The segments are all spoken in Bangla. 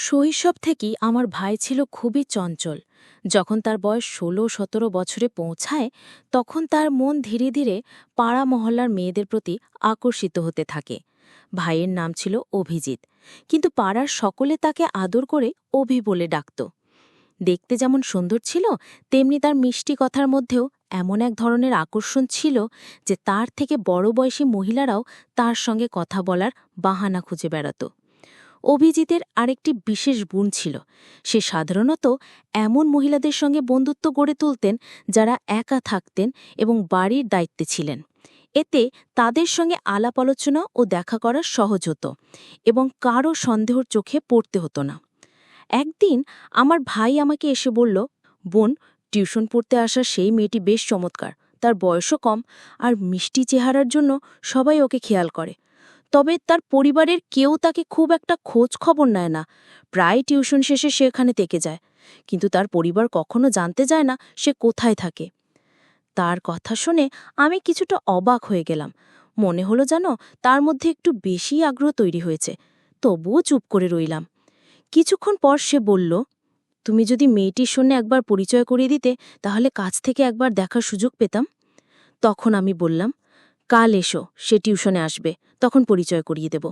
শৈশব থেকেই আমার ভাই ছিল খুবই চঞ্চল। যখন তার বয়স ১৬-১৭ বছরে পৌঁছায়, তখন তার মন ধীরে ধীরে পাড়া মহল্লার মেয়েদের প্রতি আকর্ষিত হতে থাকে। ভাইয়ের নাম ছিল অভিজিৎ, কিন্তু পাড়ার সকলে তাকে আদর করে অভি বলে ডাকত। দেখতে যেমন সুন্দর ছিল, তেমনি তার মিষ্টি কথার মধ্যেও এমন এক ধরনের আকর্ষণ ছিল যে তার থেকে বড় বয়সী মহিলারাও তার সঙ্গে কথা বলার বাহানা খুঁজে বেড়াত। অভিজিতের আরেকটি বিশেষ গুণ ছিল, সে সাধারণত এমন মহিলাদের সঙ্গে বন্ধুত্ব গড়ে তুলতেন যারা একা থাকতেন এবং বাড়ির দায়িত্বে ছিলেন। এতে তাদের সঙ্গে আলাপ আলোচনা ও দেখা করা সহজ হতো এবং কারও সন্দেহর চোখে পড়তে হতো না। একদিন আমার ভাই আমাকে এসে বলল, বোন, টিউশন পড়তে আসা সেই মেয়েটি বেশ চমৎকার, তার বয়সও কম আর মিষ্টি চেহারার জন্য সবাই ওকে খেয়াল করে। তবে তার পরিবারের কেউ তাকে খুব একটা খোঁজ খবর নেয় না, প্রায় টিউশন শেষে সে এখানে থেকে যায়, কিন্তু তার পরিবার কখনো জানতে চায় না সে কোথায় থাকে। তার কথা শুনে আমি কিছুটা অবাক হয়ে গেলাম। মনে হলো যেন তার মধ্যে একটু বেশি আগ্রহ তৈরি হয়েছে। তবুও চুপ করে রইলাম। কিছুক্ষণ পর সে বলল, তুমি যদি মেয়েটির সঙ্গে একবার পরিচয় করিয়ে দিতে, তাহলে কাছ থেকে একবার দেখার সুযোগ পেতাম। তখন আমি বললাম, কাল এসো, সে টিউশনে আসবে, তখন পরিচয় করিয়ে দেব।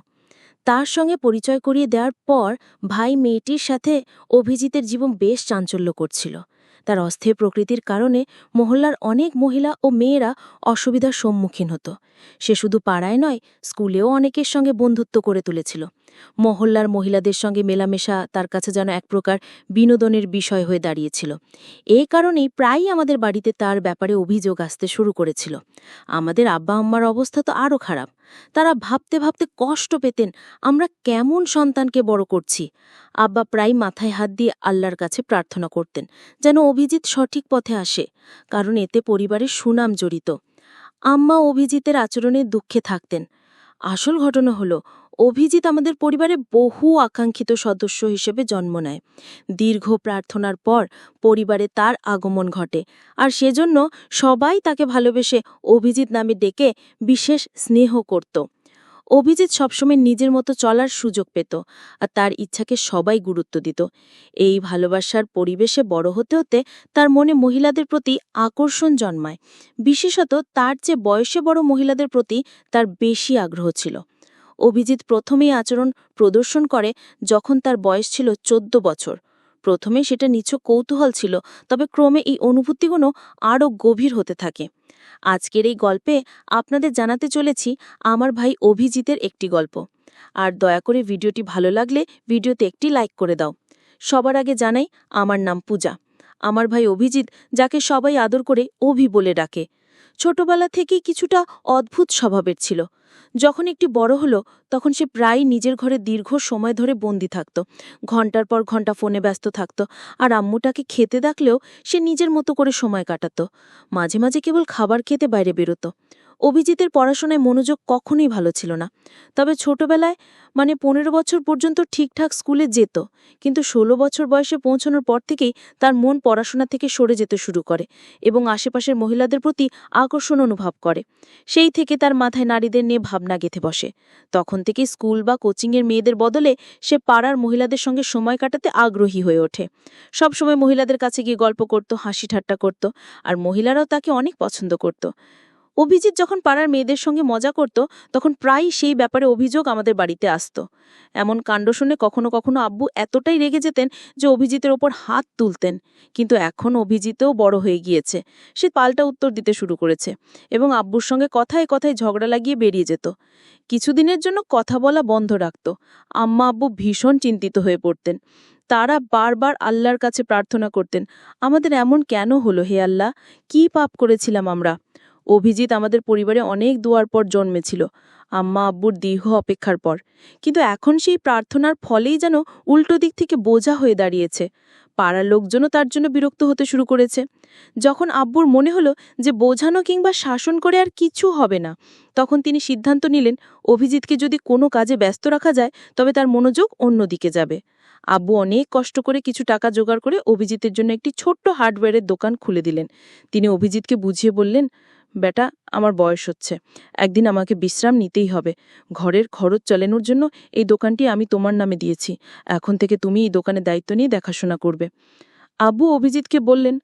তার সঙ্গে পরিচয় করিয়ে দেওয়ার পর ভাই মেয়েটির সাথে অভিজিতের জীবন বেশ চাঞ্চল্য করছিল। তার অস্থির প্রকৃতির কারণে মহল্লার অনেক মহিলা ও মেয়েরা অসুবিধার সম্মুখীন হতো। সে শুধু পাড়ায় নয়, স্কুলেও অনেকের সঙ্গে বন্ধুত্ব করে তুলেছিল। মহল্লার মহিলাদের সঙ্গে মেলামেশা তার কাছে যেন এক প্রকার বিনোদনের বিষয় হয়ে দাঁড়িয়েছিল। এই কারণেই প্রায়ই আমাদের বাড়িতে তার ব্যাপারে অভিযোগ আসতে শুরু করেছিল। আমাদের আব্বা আম্মার অবস্থা তো আরও খারাপ। তারা ভাবতে ভাবতে কষ্ট পেতেন, আমরা কেমন সন্তানকে বড় করছি। আব্বা প্রায় মাথায় হাত দিয়ে আল্লাহর কাছে প্রার্থনা করতেন যেন অভিজিৎ সঠিক পথে আসে, কারণ এতে পরিবারের সুনাম জড়িত। আম্মা অভিজিতের আচরণে দুঃখে থাকতেন। আসল ঘটনা হলো, অভিজিৎ আমাদের পরিবারে বহু আকাঙ্ক্ষিত সদস্য হিসেবে জন্ম নেয়। দীর্ঘ প্রার্থনার পর পরিবারে তার আগমন ঘটে, আর সেজন্য সবাই তাকে ভালোবেসে অভিজিৎ নামে ডেকে বিশেষ স্নেহ করত। অভিজিৎ সবসময় নিজের মতো চলার সুযোগ পেত, আর তার ইচ্ছাকে সবাই গুরুত্ব দিত। এই ভালোবাসার পরিবেশে বড় হতে হতে তার মনে মহিলাদের প্রতি আকর্ষণ জন্মায়। বিশেষত তার চেয়ে বয়সে বড় মহিলাদের প্রতি তার বেশি আগ্রহ ছিল। অভিজিৎ প্রথমেই আচরণ প্রদর্শন করে যখন তার বয়স ছিল ১৪ বছর। প্রথমে সেটা নিছক কৌতূহল ছিল, তবে ক্রমে এই অনুভূতিগুলো আরও গভীর হতে থাকে। আজকের এই গল্পে আপনাদের জানাতে চলেছি আমার ভাই অভিজিতের একটি গল্প। আর দয়া করে ভিডিওটি ভালো লাগলে ভিডিওতে একটি লাইক করে দাও। সবার আগে জানাই, আমার নাম পূজা। আমার ভাই অভিজিৎ, যাকে সবাই আদর করে অভি বলে ডাকে, ছোটবেলা থেকেই কিছুটা অদ্ভুত স্বভাবের ছিল। যখন একটি বড় হলো, তখন সে প্রায় নিজের ঘরে দীর্ঘ সময় ধরে বন্দি থাকত। ঘণ্টার পর ঘণ্টা ফোনে ব্যস্ত থাকত, আর আম্মুটাকে খেতে ডাকলেও সে নিজের মতো করে সময় কাটাত। মাঝে মাঝে কেবল খাবার খেতে বাইরে বেরোত। অভিজিতের পড়াশোনায় মনোযোগ কখনোই ভালো ছিল না। তবে ছোটবেলায় ১৫ বছর পর্যন্ত ঠিকঠাক স্কুলে যেত, কিন্তু ১৬ বছর বয়সে পৌঁছানোর পর থেকেই তার মন পড়াশোনা থেকে সরে যেতে শুরু করে এবং আশেপাশের মহিলাদের প্রতি আকর্ষণ অনুভব করে। সেই থেকে তার মাথায় নারীদের নিয়ে ভাবনা গেঁথে বসে। তখন থেকে স্কুল বা কোচিংয়ের মেয়েদের বদলে সে পাড়ার মহিলাদের সঙ্গে সময় কাটাতে আগ্রহী হয়ে ওঠে। সবসময় মহিলাদের কাছে গিয়ে গল্প করত, হাসি ঠাট্টা করত, আর মহিলারাও তাকে অনেক পছন্দ করত। অভিজিৎ যখন পাড়ার মেয়েদের সঙ্গে মজা করত, তখন প্রায়ই সেই ব্যাপারে অভিযোগ আমাদের বাড়িতে আসত। এমন কাণ্ড শুনে কখনো কখনো আব্বু এতটাই রেগে যেতেন যে অভিজিতের ওপর হাত তুলতেন। কিন্তু এখন অভিজিতও বড় হয়ে গিয়েছে, সে পাল্টা উত্তর দিতে শুরু করেছে এবং আব্বুর সঙ্গে কথায় কথায় ঝগড়া লাগিয়ে বেরিয়ে যেত। কিছুদিনের জন্য কথা বলা বন্ধ রাখত। আম্মা আব্বু ভীষণ চিন্তিত হয়ে পড়তেন। তারা বারবার আল্লাহর কাছে প্রার্থনা করতেন, আমাদের এমন কেন হলো হে আল্লাহ, কি পাপ করেছিলাম আমরা। অভিজিৎ আমাদের পরিবারে অনেক দুয়ার পর জন্মেছিল, আম্মা আব্বুর দীর্ঘ অপেক্ষার পর। কিন্তু এখন সেই প্রার্থনার ফলেই যেন উল্টো দিক থেকে বোঝা হয়ে দাঁড়িয়েছে। পাড়ার লোকজনও তার জন্য বিরক্ত হতে শুরু করেছে। যখন আব্বুর মনে হলো যে বোঝানো কিংবা শাসন করে আর কিছু হবে না, তখন তিনি সিদ্ধান্ত নিলেন, অভিজিৎকে যদি কোনো কাজে ব্যস্ত রাখা যায় তবে তার মনোযোগ অন্যদিকে যাবে। আব্বু অনেক কষ্ট করে কিছু টাকা জোগাড় করে অভিজিতের জন্য একটি ছোট্ট হার্ডওয়্যারের দোকান খুলে দিলেন। তিনি অভিজিৎকে বুঝিয়ে বললেন, বেটা, আমার বয়স হচ্ছে, একদিন আমাকে বিশ্রাম নিতেই হবে। ঘরের খরচ চালানোর জন্য এই দোকানটি আমি তোমার নামে দিয়েছি। এখন থেকে তুমি এই দোকানের দায়িত্ব নিয়ে দেখাশোনা করবে। আব্বু অভিজিৎকে বললেন,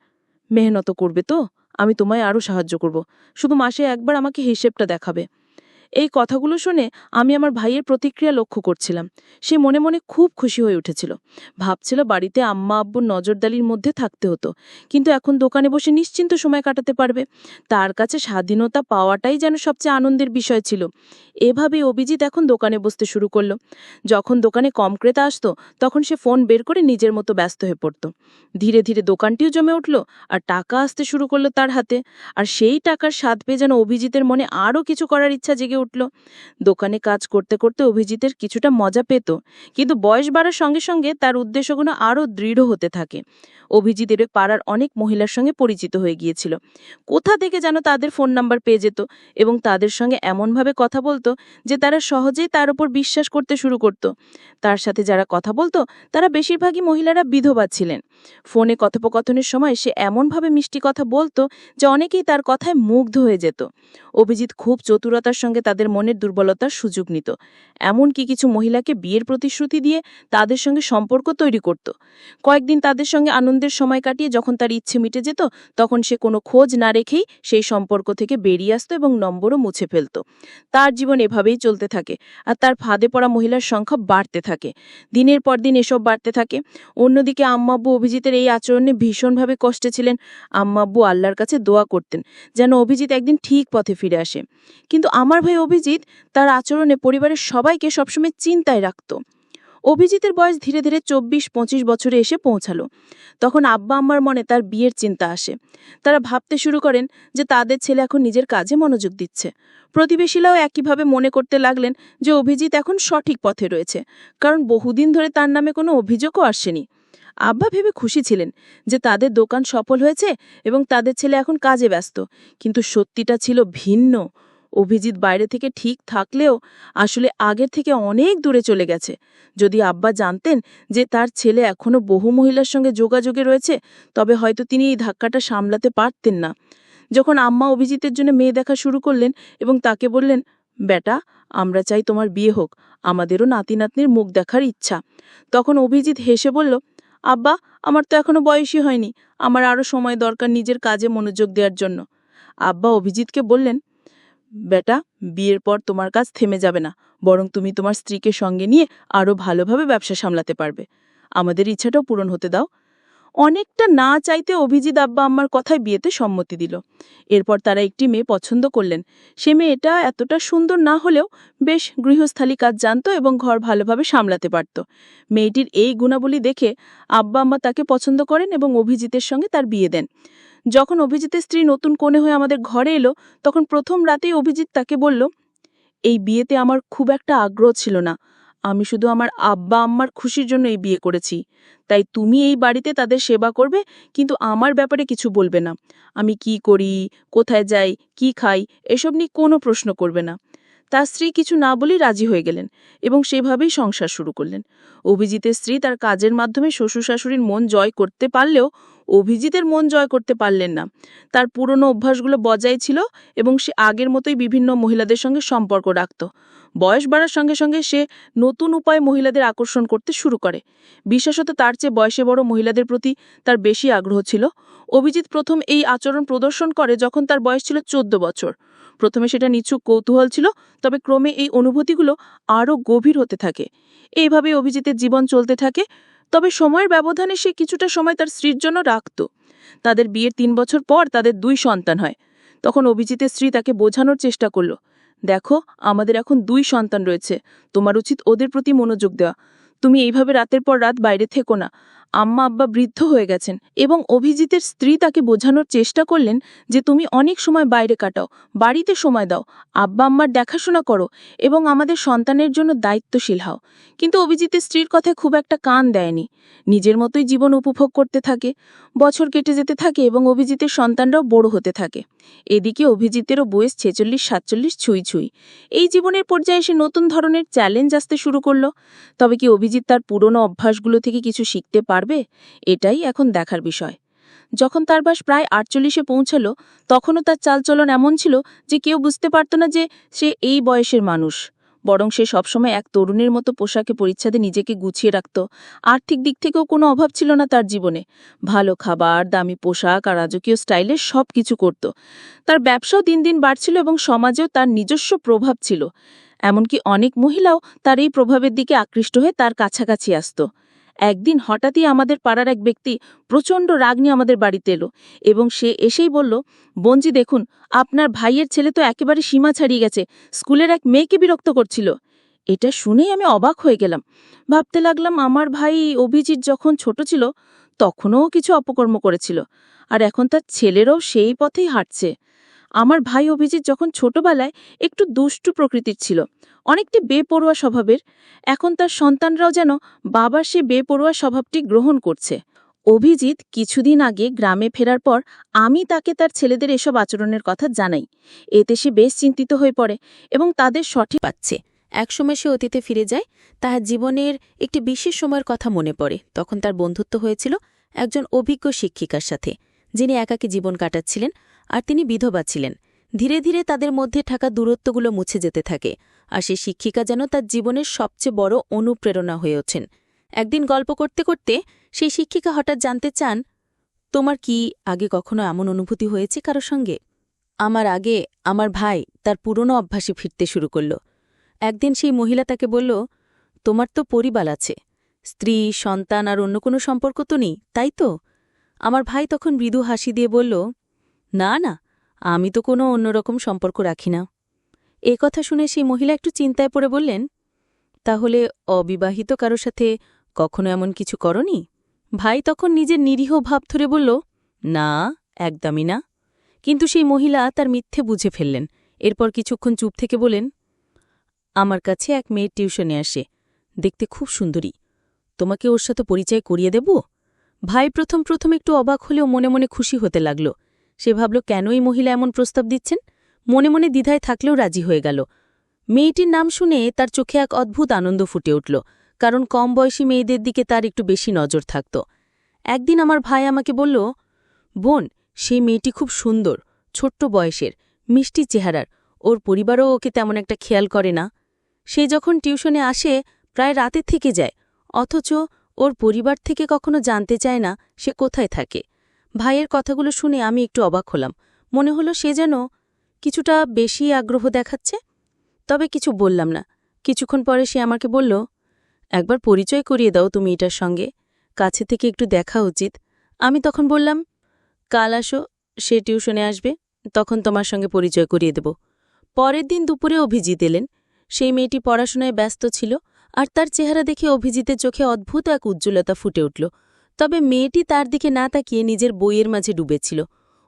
মেহনত করবে তো? আমি তোমায় আরও সাহায্য করব, শুধু মাসে একবার আমাকে হিসেবটা দেখাবে। এই কথাগুলো শুনে আমি আমার ভাইয়ের প্রতিক্রিয়া লক্ষ্য করছিলাম। সে মনে মনে খুব খুশি হয়ে উঠেছিল। ভাবছিল বাড়িতে আম্মা আব্বুর নজরদারির মধ্যে থাকতে হতো, কিন্তু এখন দোকানে বসে নিশ্চিন্ত সময় কাটাতে পারবে। তার কাছে স্বাধীনতা পাওয়াটাই যেন সবচেয়ে আনন্দের বিষয় ছিল। এভাবে অভিজিৎ এখন দোকানে বসতে শুরু করলো। যখন দোকানে কম ক্রেতা আসতো, তখন সে ফোন বের করে নিজের মতো ব্যস্ত হয়ে পড়ত। ধীরে ধীরে দোকানটিও জমে উঠল, আর টাকা আসতে শুরু করলো তার হাতে। আর সেই টাকার স্বাদ পেয়ে যেন অভিজিতের মনে আরও কিছু করার ইচ্ছা জেগে উঠল। দোকানে কাজ করতে করতে অভিজিতের কিছুটা মজা পেত, কিন্তু বয়স বাড়ার সঙ্গে সঙ্গে তার উদ্দেশ্যগুলো আরও দৃঢ় হতে থাকে। অভিজিতের পাড়ার অনেক মহিলার সঙ্গে পরিচিত হয়ে গিয়েছিল। কোথা থেকে যেন তাদের ফোন নাম্বার পেয়ে যেত এবং তাদের সঙ্গে এমনভাবে কথা বলতো যে তারা সহজেই তার উপর বিশ্বাস করতে শুরু করত। তার সাথে যারা কথা বলতো তারা বেশিরভাগই মহিলারা বিধবা ছিলেন। ফোনে কথোপকথনের সময় সে এমনভাবে মিষ্টি কথা বলতো যে অনেকেই তার কথায় মুগ্ধ হয়ে যেত। অভিজিৎ খুব চতুরতার সঙ্গে তাদের মনের দুর্বলতার সুযোগ নিত। এমনকি কিছু মহিলাকে বিয়ের প্রতিশ্রুতি দিয়ে তাদের সঙ্গে সম্পর্ক তৈরি করত। কয়েকদিন তাদের সঙ্গে আনন্দের সময় কাটিয়ে যখন তার ইচ্ছে মিটে যেত, তখন সে কোনো খোঁজ না রেখেই সেই সম্পর্ক থেকে বেরিয়ে আসতো এবং নম্বরও মুছে ফেলত। তার জীবন এভাবেই চলতে থাকে, আর তার ফাঁদে পড়া মহিলার সংখ্যা বাড়তে থাকে। দিনের পর দিন এসব বাড়তে থাকে। অন্যদিকে আম্মাব্বু অভিজিতের এই আচরণে ভীষণভাবে কষ্টে ছিলেন। আম্মাব্বু আল্লাহর কাছে দোয়া করতেন যেন অভিজিৎ একদিন ঠিক পথে ফিরে আসে। কিন্তু আমার ভাই অভিজিৎ তার আচরণে পরিবারের সবাইকে সবসময় চিন্তায় রাখত। অভিজিতের বয়স ধীরে ধীরে 24-25 বছরে এসে পৌঁছালো। তখন আব্বা আম্মার মনে তার বিয়ের চিন্তা আসে। তারা ভাবতে শুরু করেন যে তাদের ছেলে এখন নিজের কাজে মনোযোগ দিচ্ছে। প্রতিবেশীরাও একইভাবে মনে করতে লাগলেন যে অভিজিৎ এখন সঠিক পথে রয়েছে, কারণ বহুদিন ধরে তার নামে কোনো অভিযোগও আসেনি। আব্বা ভেবে খুশি ছিলেন যে তাদের দোকান সফল হয়েছে এবং তাদের ছেলে এখন কাজে ব্যস্ত, কিন্তু সত্যিটা ছিল ভিন্ন। অভিজিৎ বাইরে থেকে ঠিক থাকলেও আসলে আগের থেকে অনেক দূরে চলে গেছে। যদি আব্বা জানতেন যে তার ছেলে এখনো বহু মহিলার সঙ্গে যোগাযোগে রয়েছে, তবে হয়তো তিনি এই ধাক্কাটা সামলাতে পারতেন না। যখন আম্মা অভিজিতের জন্য মেয়ে দেখা শুরু করলেন এবং তাকে বললেন, বেটা, আমরা চাই তোমার বিয়ে হোক, আমাদেরও নাতি নাতনির মুখ দেখার ইচ্ছা, তখন অভিজিৎ হেসে বলল, আব্বা, আমার তো এখনো বয়সই হয়নি, আমার আরও সময় দরকার নিজের কাজে মনোযোগ দেওয়ার জন্য। আব্বা অভিজিৎকে বললেন, বেটা, বিয়ের পর তোমার কাজ থেমে যাবে না, বরং তুমি তোমার স্ত্রীকে সঙ্গে নিয়ে আরও ভালোভাবে ব্যবসা সামলাতে পারবে। আমাদের ইচ্ছাটাও পূরণ হতে দাও। অনেকটা না চাইতে অভিজিৎ আব্বা আম্মার কথায় বিয়েতে সম্মতি দিল। এরপর তারা একটি মেয়ে পছন্দ করলেন। সে মেয়েটা এতটা সুন্দর না হলেও বেশ গৃহস্থালী কাজ জানত এবং ঘর ভালোভাবে সামলাতে পারত। মেয়েটির এই গুণাবলী দেখে আব্বা আম্মা তাকে পছন্দ করেন এবং অভিজিতের সঙ্গে তার বিয়ে দেন। যখন অভিজিতের স্ত্রী নতুন কনে হয়ে আমাদের ঘরে এলো, তখন প্রথম রাতেই অভিজিৎ তাকে বলল, এই বিয়েতে আমার খুব একটা আগ্রহ ছিল না, আমি শুধু আমার আব্বা আম্মার খুশির জন্য এই বিয়ে করেছি। তাই তুমি এই বাড়িতে তাদের সেবা করবে, কিন্তু আমার ব্যাপারে কিছু বলবে না। আমি কি করি, কোথায় যাই, কি খাই, এসব নিয়ে কোনো প্রশ্ন করবে না। তার স্ত্রী কিছু না বলেই রাজি হয়ে গেলেন এবং সেভাবেই সংসার শুরু করলেন। অভিজিতের স্ত্রী তার কাজের মাধ্যমে শ্বশুর শাশুড়ির মন জয় করতে পারলেও অভিজিতের মন জয় করতে পারলেন না। তার পুরনো অভ্যাসগুলো বজায় ছিল এবং সে আগের মতোই বিভিন্ন মহিলাদের সঙ্গে সম্পর্ক রাখত। বয়স বাড়ার সঙ্গে সঙ্গে সে নতুন উপায়ে মহিলাদের আকর্ষণ করতে শুরু করে। বিশেষত তার চেয়ে বয়সে বড় মহিলাদের প্রতি তার বেশি আগ্রহ ছিল। অভিজিৎ প্রথম এই আচরণ প্রদর্শন করে যখন তার বয়স ছিল 14 বছর। প্রথমে সেটা নিছক কৌতূহল ছিল, তবে ক্রমে এই অনুভূতিগুলো আরও গভীর হতে থাকে। এইভাবে অভিজিতের জীবন চলতে থাকে। তবে সময়ের ব্যবধানে সে কিছুটা সময় তার স্ত্রীর জন্য রাখত। তাদের বিয়ের 3 বছর পর তাদের 2 সন্তান হয়। তখন অভিজিতের স্ত্রী তাকে বোঝানোর চেষ্টা করল, দেখো, আমাদের এখন 2 সন্তান রয়েছে, তোমার উচিত ওদের প্রতি মনোযোগ দেওয়া। তুমি এইভাবে রাতের পর রাত বাইরে থেকো না। আম্মা আব্বা বৃদ্ধ হয়ে গেছেন। এবং অভিজিতের স্ত্রী তাকে বোঝানোর চেষ্টা করলেন যে তুমি অনেক সময় বাইরে কাটাও, বাড়িতে সময় দাও, আব্বা আম্মার দেখাশোনা করো এবং আমাদের সন্তানের জন্য দায়িত্বশীল হও। কিন্তু অভিজিতের স্ত্রীর কথায় খুব একটা কান দেয়নি। নিজের মতোই জীবন উপভোগ করতে থাকে। বছর কেটে যেতে থাকে এবং অভিজিতের সন্তানরাও বড় হতে থাকে। এদিকে অভিজিতেরও বয়স 46-47 ছুঁই ছুঁই। এই জীবনের পর্যায়ে সে নতুন ধরনের চ্যালেঞ্জ আসতে শুরু করল। তবে কি অভিজিৎ তার পুরনো অভ্যাসগুলো থেকে কিছু শিখতে পারবে? এটাই এখন দেখার বিষয়। যখন তার বয়স প্রায় ৪৮-এ পৌঁছালো তখনও তার চালচলন এমন ছিল যে কেউ বুঝতে পারত না যে সে এই বয়সের মানুষ, বরং সে সবসময় এক তরুণের মতো পোশাকে পরিচ্ছদে নিজেকে গুছিয়ে রাখত। আর্থিক দিক থেকেও কোনো অভাব ছিল না তার জীবনে। ভালো খাবার, দামি পোশাক আর রাজকীয় স্টাইলে সব কিছু করত। তার ব্যবসাও দিন দিন বাড়ছিল এবং সমাজেও তার নিজস্ব প্রভাব ছিল। এমনকি অনেক মহিলাও তার এই প্রভাবের দিকে আকৃষ্ট হয়ে তার কাছাকাছি আসত। একদিন হঠাৎই আমাদের পাড়ার এক ব্যক্তি প্রচণ্ড রাগ নিয়ে আমাদের বাড়িতে এলো এবং সে এসেই বলল, বোনজি দেখুন, আপনার ভাইয়ের ছেলে তো একেবারে সীমা ছাড়িয়ে গেছে, স্কুলের এক মেয়েকে বিরক্ত করছিল। এটা শুনেই আমি অবাক হয়ে গেলাম। ভাবতে লাগলাম, আমার ভাই অভিজিৎ যখন ছোট ছিল তখনও কিছু অপকর্ম করেছিল, আর এখন তার ছেলেরাও সেই পথেই হাঁটছে। আমার ভাই অভিজিৎ যখন ছোটবেলায় একটু দুষ্টু প্রকৃতির ছিল, অনেকটি বেপরোয়া স্বভাবের, এখন তার সন্তানরাও যেন বাবার সে বেপরোয়া স্বভাবটি গ্রহণ করছে। অভিজিৎ কিছুদিন আগে গ্রামে ফেরার পর আমি তাকে তার ছেলেদের এসব আচরণের কথা জানাই। এতে সে বেশ চিন্তিত হয়ে পড়ে এবং তাদের সঠিক পাচ্ছে। একসময় সে অতীতে ফিরে যায়। তার জীবনের একটি বিশেষ সময়ের কথা মনে পড়ে। তখন তার বন্ধুত্ব হয়েছিল একজন অভিজ্ঞ শিক্ষিকার সাথে, যিনি একাকী জীবন কাটাচ্ছিলেন, আর তিনি বিধবা ছিলেন। ধীরে ধীরে তাদের মধ্যে থাকা দূরত্বগুলো মুছে যেতে থাকে, আর সে শিক্ষিকা যেন তার জীবনের সবচেয়ে বড় অনুপ্রেরণা হয়ে ওঠেন। একদিন গল্প করতে করতে সেই শিক্ষিকা হঠাৎ জানতে চান, তোমার কি আগে কখনো এমন অনুভূতি হয়েছে কারো সঙ্গে? আমার আগে আমার ভাই তার পুরনো অভ্যাসে ফিরতে শুরু করল। একদিন সেই মহিলা তাকে বলল, তোমার তো পরিবার আছে, স্ত্রী, সন্তান আর অন্য কোনো সম্পর্ক তো নেই, তাই তো? আমার ভাই তখন মৃদু হাসি দিয়ে বলল, না না, আমি তো কোনো অন্যরকম সম্পর্ক রাখি না। এ কথা শুনে সেই মহিলা একটু চিন্তায় পড়ে বললেন, তাহলে অবিবাহিত কারো সাথে কখনো এমন কিছু করনি? ভাই তখন নিজের নিরীহ ভাব ধরে বলল, না, একদমই না। কিন্তু সেই মহিলা তার মিথ্যে বুঝে ফেললেন। এরপর কিছুক্ষণ চুপ থেকে বলেন, আমার কাছে এক মেয়ের টিউশনে আসে, দেখতে খুব সুন্দরী, তোমাকে ওর সাথে পরিচয় করিয়ে দেব? ভাই প্রথম প্রথম একটু অবাক হলেও মনে মনে খুশি হতে লাগল। সে ভাবল, কেন এই মহিলা এমন প্রস্তাব দিচ্ছেন? মনে মনে দ্বিধায় থাকলেও রাজি হয়ে গেল। মেয়েটির নাম শুনে তার চোখে এক অদ্ভুত আনন্দ ফুটে উঠল, কারণ কম বয়সী মেয়েদের দিকে তার একটু বেশি নজর থাকত। একদিন আমার ভাই আমাকে বলল, বোন, সেই মেয়েটি খুব সুন্দর, ছোট্ট বয়সের, মিষ্টি চেহারার, ওর পরিবারও ওকে তেমন একটা খেয়াল করে না। সে যখন টিউশনে আসে প্রায় রাতে থেকে যায়, অথচ ওর পরিবার থেকে কখনো জানতে চায় না সে কোথায় থাকে। ভাইয়ের কথাগুলো শুনে আমি একটু অবাক হলাম। মনে হলো সে যেন কিছুটা বেশি আগ্রহ দেখাচ্ছে। তবে কিছু বললাম না। কিছুক্ষণ পরে সে আমাকে বলল, একবার পরিচয় করিয়ে দাও তুমি এটার সঙ্গে, কাছে থেকে একটু দেখা উচিত। আমি তখন বললাম, কাল আসো, সে টিউশনে আসবে, তখন তোমার সঙ্গে পরিচয় করিয়ে দেব। পরের দিন দুপুরে অভিজিৎ এলেন। সেই মেয়েটি পড়াশোনায় ব্যস্ত ছিল, আর তার চেহারা দেখে অভিজিতের চোখে অদ্ভুত এক উজ্জ্বলতা ফুটে উঠল। তবে মেয়েটি তার দিকে না তাকিয়ে নিজের বইয়ের মাঝে ডুবেছিল।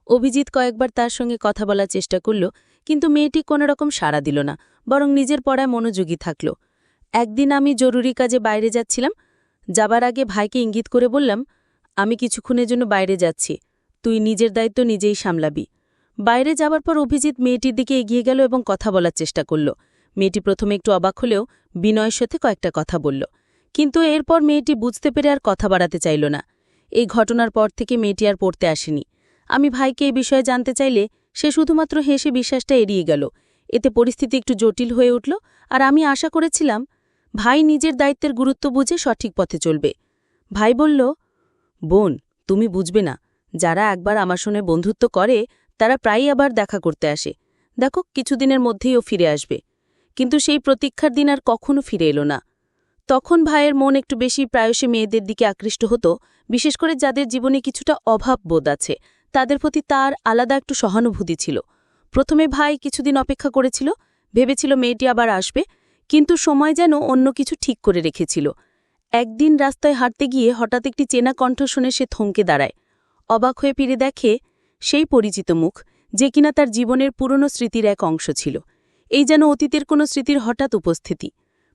অভিজিৎ কয়েকবার তার সঙ্গে কথা বলার চেষ্টা করল, কিন্তু মেয়েটি কোনোরকম সাড়া দিল না, বরং নিজের পড়ায় মনোযোগী থাকল। একদিন আমি জরুরি কাজে বাইরে যাচ্ছিলাম। যাবার আগে ভাইকে ইঙ্গিত করে বললাম, আমি কিছুক্ষণের জন্য বাইরে যাচ্ছি, তুই নিজের দায়িত্ব নিজেই সামলাবি। বাইরে যাবার পর অভিজিৎ মেয়েটির দিকে এগিয়ে গেল এবং কথা বলার চেষ্টা করল। মেয়েটি প্রথমে একটু অবাক হলেও বিনয়ের সাথে কয়েকটা কথা বলল, কিন্তু এরপর মেয়েটি বুঝতে পেরে আর কথা বাড়াতে চাইল না। এই ঘটনার পর থেকে মেয়েটি আর পড়তে আসেনি। আমি ভাইকে এই বিষয়ে জানতে চাইলে সে শুধুমাত্র হেসে বিশ্বাসটা এড়িয়ে গেল। এতে পরিস্থিতি একটু জটিল হয়ে উঠল, আর আমি আশা করেছিলাম ভাই নিজের দায়িত্বের গুরুত্ব বুঝে সঠিক পথে চলবে। ভাই বলল, বোন, তুমি বুঝবে না, যারা একবার আমার সঙ্গে বন্ধুত্ব করে তারা প্রায়ই আবার দেখা করতে আসে। দেখো, কিছুদিনের মধ্যেই ও ফিরে আসবে। কিন্তু সেই প্রতীক্ষার দিন আর কখনো ফিরে এলো না। তখন ভাইয়ের মন একটু বেশি প্রায়শই মেয়েদের দিকে আকৃষ্ট হতো, বিশেষ করে যাদের জীবনে কিছুটা অভাব বোধ আছে, তাদের প্রতি তার আলাদা একটু সহানুভূতি ছিল। প্রথমে ভাই কিছুদিন অপেক্ষা করেছিল, ভেবেছিল মেয়েটি আবার আসবে, কিন্তু সময় যেন অন্য কিছু ঠিক করে রেখেছিল। একদিন রাস্তায় হাঁটতে গিয়ে হঠাৎ একটি চেনা কণ্ঠ শুনে সে থমকে দাঁড়ায়। অবাক হয়ে ফিরে দেখে সেই পরিচিত মুখ, যে কিনা তার জীবনের পুরনো স্মৃতির এক অংশ ছিল। এই যেন অতীতের কোনো স্মৃতির হঠাৎ উপস্থিতি।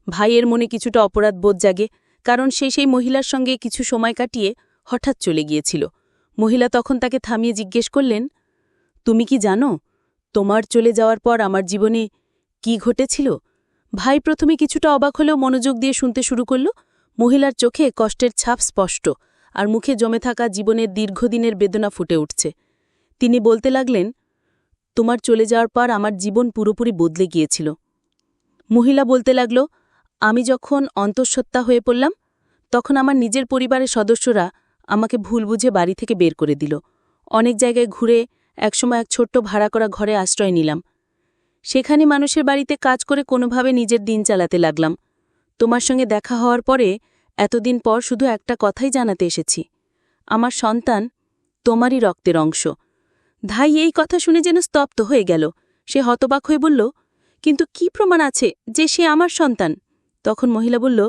ভাইয়ের মনে কিছুটা অপরাধ বোধ জাগে, কারণ সে সেই মহিলার সঙ্গে কিছু সময় কাটিয়ে হঠাৎ চলে গিয়েছিল। মহিলা তখন তাকে থামিয়ে জিজ্ঞেস করলেন, তুমি কি জানো তোমার চলে যাওয়ার পর আমার জীবনে কি ঘটেছিল? ভাই প্রথমে কিছুটা অবাক হলেও মনোযোগ দিয়ে শুনতে শুরু করল। মহিলার চোখে কষ্টের ছাপ স্পষ্ট, আর মুখে জমে থাকা জীবনের দীর্ঘদিনের বেদনা ফুটে উঠছে। তিনি বলতে লাগলেন, তোমার চলে যাওয়ার পর আমার জীবন পুরোপুরি বদলে গিয়েছিল। মহিলা বলতে লাগল, আমি যখন অন্তঃসত্ত্বা হয়ে পড়লাম তখন আমার নিজের পরিবারের সদস্যরা আমাকে ভুল বুঝে বাড়ি থেকে বের করে দিল। অনেক জায়গায় ঘুরে একসময় এক ছোট্ট ভাড়া করা ঘরে আশ্রয় নিলাম। সেখানে মানুষের বাড়িতে কাজ করে কোনোভাবে নিজের দিন চালাতে লাগলাম। তোমার সঙ্গে দেখা হওয়ার পরে এতদিন পর শুধু একটা কথাই জানাতে এসেছি, আমার সন্তান তোমারই রক্তের অংশ। ধাই এই কথা শুনে যেন স্তব্ধ হয়ে গেল। সে হতবাক হয়ে বলল, কিন্তু কি প্রমাণ আছে যে সে আমার সন্তান? তখন মহিলা বলল,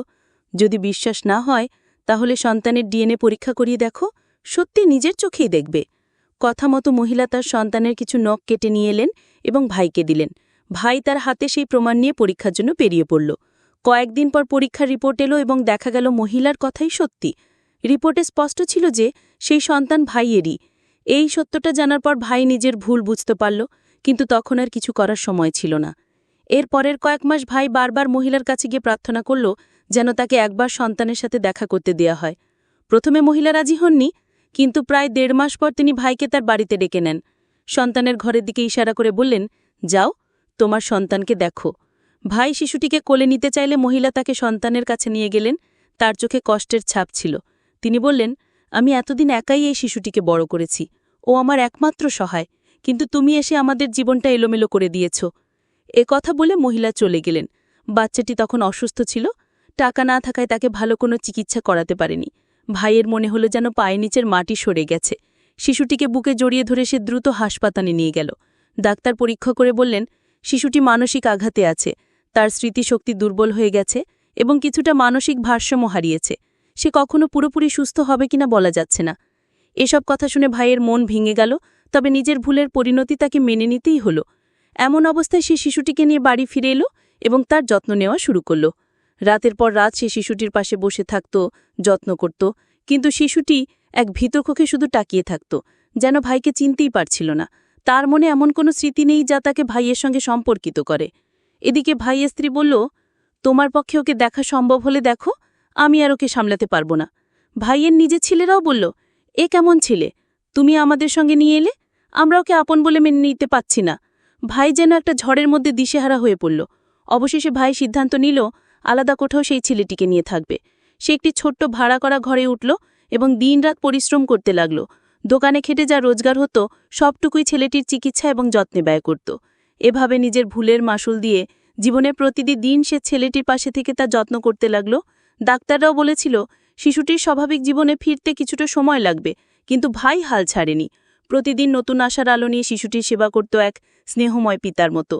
যদি বিশ্বাস না হয় তাহলে সন্তানের ডিএনএ পরীক্ষা করিয়ে দেখো, সত্যি নিজের চোখেই দেখবে। কথা মতো মহিলা তার সন্তানের কিছু নখ কেটে নিয়ে এলেন এবং ভাইকে দিলেন। ভাই তার হাতে সেই প্রমাণ নিয়ে পরীক্ষার জন্য বেরিয়ে পড়ল। কয়েকদিন পর পরীক্ষার রিপোর্ট এলো এবং দেখা গেল মহিলার কথাই সত্যি। রিপোর্টে স্পষ্ট ছিল যে সেই সন্তান ভাইয়েরই। এই সত্যটা জানার পর ভাই নিজের ভুল বুঝতে পারল, কিন্তু তখন আর কিছু করার সময় ছিল না। এর পরের কয়েক মাস ভাই বারবার মহিলার কাছে গিয়ে প্রার্থনা করল যেন তাকে একবার সন্তানের সাথে দেখা করতে দেয়া হয়। প্রথমে মহিলা রাজি হননি, কিন্তু প্রায় 1.5 মাস পর তিনি ভাইকে তার বাড়িতে ডেকে নেন। সন্তানের ঘরের দিকে ইশারা করে বললেন, যাও, তোমার সন্তানকে দেখো। ভাই শিশুটিকে কোলে নিতে চাইলে মহিলা তাকে সন্তানের কাছে নিয়ে গেলেন। তার চোখে কষ্টের ছাপ ছিল। তিনি বললেন, আমি এতদিন একাই এই শিশুটিকে বড় করেছি। ও আমার একমাত্র সহায়, কিন্তু তুমি এসে আমাদের জীবনটা এলোমেলো করে দিয়েছ। এ কথা বলে মহিলা চলে গেলেন। বাচ্চাটি তখন অসুস্থ ছিল। টাকা না থাকায় তাকে ভালো কোনো চিকিৎসা করাতে পারেনি। ভাইয়ের মনে হলো যেন পায়ের নিচের মাটি সরে গেছে। শিশুটিকে বুকে জড়িয়ে ধরে সে দ্রুত হাসপাতালে নিয়ে গেল। ডাক্তার পরীক্ষা করে বললেন, শিশুটি মানসিক আঘাতে আছে, তার স্মৃতিশক্তি দুর্বল হয়ে গেছে এবং কিছুটা মানসিক ভারসাম্য হারিয়েছে। সে কখনো পুরোপুরি সুস্থ হবে কিনা বলা যাচ্ছে না। এসব কথা শুনে ভাইয়ের মন ভেঙে গেল, তবে নিজের ভুলের পরিণতি তাকে মেনে নিতেই হলো। এমন অবস্থায় সে শিশুটিকে নিয়ে বাড়ি ফিরে এলো এবং তার যত্ন নেওয়া শুরু করল। রাতের পর রাত সে শিশুটির পাশে বসে থাকত, যত্ন করত, কিন্তু শিশুটি এক ভীতকোখে শুধু তাকিয়ে থাকত, যেন ভাইকে চিনতেই পারছিল না। তার মনে এমন কোনো স্মৃতি নেই যা তাকে ভাইয়ের সঙ্গে সম্পর্কিত করে। এদিকে ভাইয়ের স্ত্রী বলল, তোমার পক্ষে ওকে দেখা সম্ভব হলে দেখো, আমি আর ওকে সামলাতে পারব না। ভাইয়ের নিজের ছেলেরাও বলল, এ কেমন ছেলে, তুমি আমাদের সঙ্গে নিয়ে এলে? আমরা ওকে আপন বলে মেনে নিতে পাচ্ছি না। ভাই যেন একটা ঝড়ের মধ্যে দিশেহারা হয়ে পড়ল। অবশেষে ভাই সিদ্ধান্ত নিল আলাদা কোথাও সেই ছেলেটিকে নিয়ে থাকবে। সে একটি ছোট্ট ভাড়া করা ঘরে উঠল এবং দিনরাত পরিশ্রম করতে লাগল। দোকানে খেটে যা রোজগার হতো সবটুকুই ছেলেটির চিকিৎসা এবং যত্নে ব্যয় করত। এভাবে নিজের ভুলের মাসুল দিয়ে জীবনের প্রতিটি দিন সে ছেলেটির পাশে থেকে তা যত্ন করতে লাগল। ডাক্তাররাও বলেছিল শিশুটির স্বাভাবিক জীবনে ফিরতে কিছুটা সময় লাগবে, কিন্তু ভাই হাল ছাড়েনি। প্রতিদিন নতুন আশার আলো নিয়ে শিশুটির সেবা করত এক স্নেহময় পিতার মতো।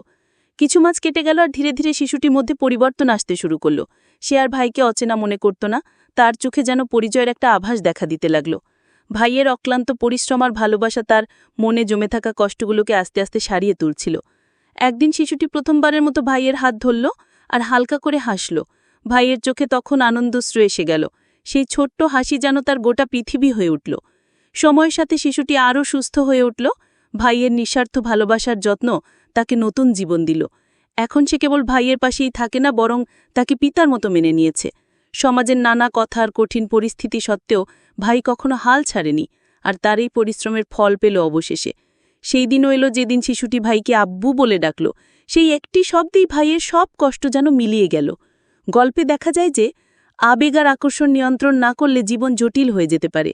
কিছু মাস কেটে গেল আর ধীরে ধীরে শিশুটির মধ্যে পরিবর্তন আসতে শুরু করল। সে আর ভাইকে অচেনা মনে করত না, তার চোখে যেন পরিচয়ের একটা আভাস দেখা দিতে লাগল। ভাইয়ের অক্লান্ত পরিশ্রম আর ভালোবাসা তার মনে জমে থাকা কষ্টগুলোকে আস্তে আস্তে সারিয়ে তুলছিল। একদিন শিশুটি প্রথমবারের মতো ভাইয়ের হাত ধরল আর হালকা করে হাসল। ভাইয়ের চোখে তখন আনন্দশ্রু এসে গেল। সেই ছোট্ট হাসি যেন তার গোটা পৃথিবী হয়ে উঠল। সময়ের সাথে শিশুটি আরও সুস্থ হয়ে উঠল। ভাইয়ের নিঃস্বার্থ ভালোবাসার যত্ন তাকে নতুন জীবন দিল। এখন সে কেবল ভাইয়ের পাশেই থাকে না, বরং তাকে পিতার মতো মেনে নিয়েছে। সমাজের নানা কথা আর কঠিন পরিস্থিতি সত্ত্বেও ভাই কখনো হাল ছাড়েনি, আর তার এই পরিশ্রমের ফল পেল অবশেষে। সেই দিনও এলো যেদিন শিশুটি ভাইকে আব্বু বলে ডাকল। সেই একটি শব্দেই ভাইয়ের সব কষ্ট যেন মিলিয়ে গেল। গল্পে দেখা যায় যে আবেগ আর আকর্ষণ নিয়ন্ত্রণ না করলে জীবন জটিল হয়ে যেতে পারে।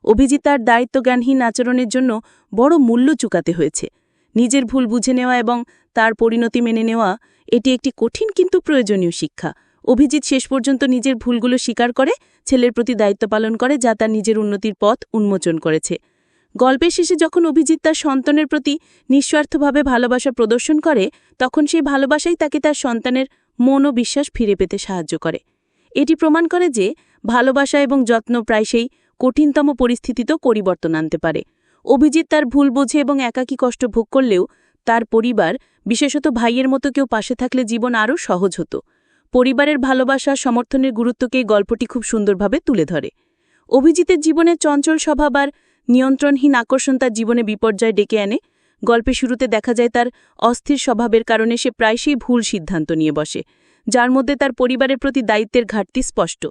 অভিজিৎ তার দায়িত্বজ্ঞানহীন আচরণের জন্য বড় মূল্য চুকাতে হয়েছে। নিজের ভুল বুঝে নেওয়া এবং তার পরিণতি মেনে নেওয়া, এটি একটি কঠিন কিন্তু প্রয়োজনীয় শিক্ষা। অভিজিৎ শেষ পর্যন্ত নিজের ভুলগুলো স্বীকার করে ছেলের প্রতি দায়িত্ব পালন করে, যা তার নিজের উন্নতির পথ উন্মোচন করেছে। গল্পের শেষে যখন অভিজিৎ তার সন্তানের প্রতি নিঃস্বার্থভাবে ভালোবাসা প্রদর্শন করে, তখন সেই ভালোবাসাই তাকে তার সন্তানের মন ও বিশ্বাস ফিরে পেতে সাহায্য করে। এটি প্রমাণ করে যে ভালোবাসা এবং যত্ন প্রায়শই কঠিনতম পরিস্থিতিতেও পরিবর্তন আনতে পারে। অভিজিৎ তার ভুল বোঝে এবং একাকী কষ্ট ভোগ করলেও তার পরিবার, বিশেষত ভাইয়ের মতো কেউ পাশে থাকলে জীবন আরও সহজ হতো। পরিবারের ভালোবাসা সমর্থনের গুরুত্বকে এই গল্পটি খুব সুন্দরভাবে তুলে ধরে। অভিজিতের জীবনের চঞ্চল স্বভাব আর নিয়ন্ত্রণহীন আকর্ষণ তার জীবনে বিপর্যয় ডেকে আনে। গল্পের শুরুতে দেখা যায় তার অস্থির স্বভাবের কারণে সে প্রায়শই ভুল সিদ্ধান্ত নিয়ে বসে, যার মধ্যে তার পরিবারের প্রতি দায়িত্বের ঘাটতি স্পষ্ট।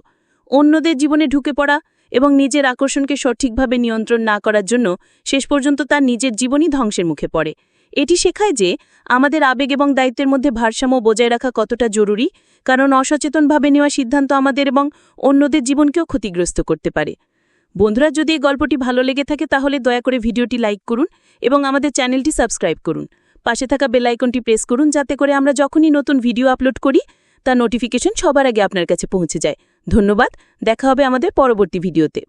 অন্যদের জীবনে ঢুকে পড়া এবং নিজের আকর্ষণকে সঠিকভাবে নিয়ন্ত্রণ না করার জন্য শেষ পর্যন্ত তার নিজের জীবনই ধ্বংসের মুখে পড়ে। এটি শেখায় যে আমাদের আবেগ এবং দায়িত্বের মধ্যে ভারসাম্য বজায় রাখা কতটা জরুরি, কারণ অসচেতনভাবে নেওয়া সিদ্ধান্ত আমাদের এবং অন্যদের জীবনকেও ক্ষতিগ্রস্ত করতে পারে। বন্ধুরা, যদি এই গল্পটি ভালো লেগে থাকে তাহলে দয়া করে ভিডিওটি লাইক করুন এবং আমাদের চ্যানেলটি সাবস্ক্রাইব করুন। পাশে থাকা বেল আইকনটি প্রেস করুন যাতে করে আমরা যখনই নতুন ভিডিও আপলোড করি তার নোটিফিকেশন সবার আগে আপনার কাছে পৌঁছে যায়। ধন্যবাদ। দেখা হবে আমাদের পরবর্তী ভিডিওতে।